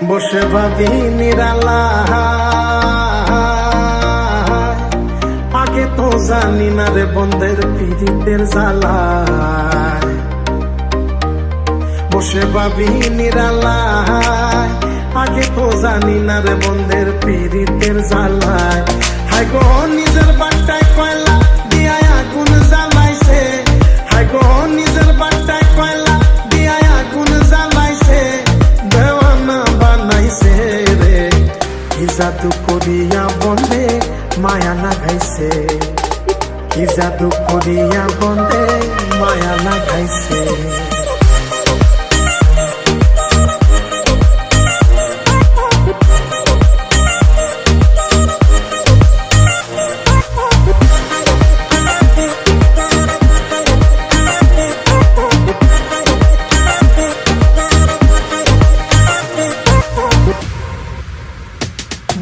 বসে ভাবি নিরালা, আগে তো জানি না রে বন্ধের পীড়িতের জ্বালা। বসে ভাবি নিরালা, আগে তো জানি না রে বন্ধের পীড়িতের জ্বালায়। হায় গো নিজের বাট্টায় কয়লা দিয়া আগুন জ্বালাইছে, হায় গো নিজের বাট্টায় কয়লা দিয়া আগুন জ্বালাইছে, দেওয়ানা বানাইছে রে। কি জাদু করিয়া বন্ধে মায়া লাগাইছে, কি জাদু করিয়া বন্ধে মায়া লাগাইছে।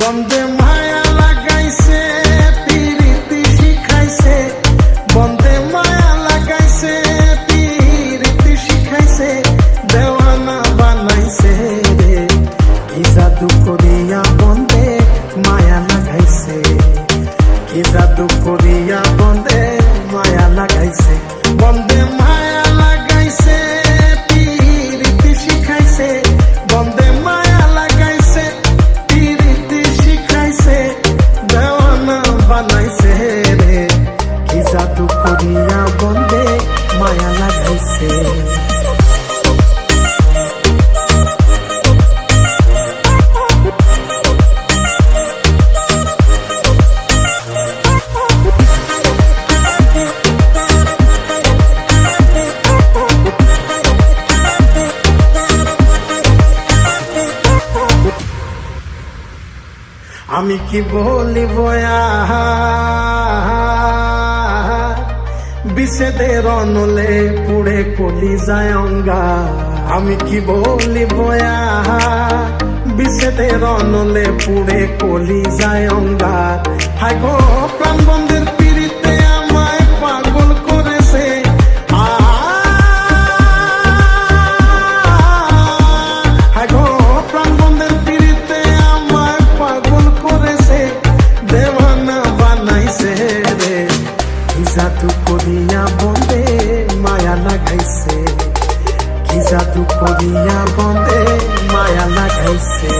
বন্ধে মায়া লাগাইছে, পীড়িতি শিখাইছে, বন্ধে মায়া লাগাইছে, পীড়িতি শিখাইছে, দেওয়ানা বানাইছে রে। কি জাদু করিয়া বন্ধে মায়া লাগাইছে, কি জাদু করিয়া বন্ধে মায়া লাগাইছে। বন্ধে মায়া লাগাইছে, পীড়িতি শিখাইছে, বন্ধে মায়া লাগাইছে, পীড়িতি শিখাইছে, দেওয়ানা বানাইছে রে। কি জাদু করিয়া বন্ধে মায়া লাগাইছে। আমি কি বলিব বিষেদের অনলে পুড়ে কলি যায় অঙ্গা। আমি কি বলিব বিষেদের অনলে পুড়ে কলি যায় অঙ্গা। হায় গো প্রাণ বন্ধের পীড়িতে আমায় পাগল করেছে, হায় গো প্রাণ বন্ধের পীড়িতে আমায় পাগল করেছে, দেওয়ানা বানাইছে রে। কি জাদু করিয়া বন্ধে মায়া লাগাইছে, কি জাদু করিয়া বন্ধে মায়া লাগাইছে।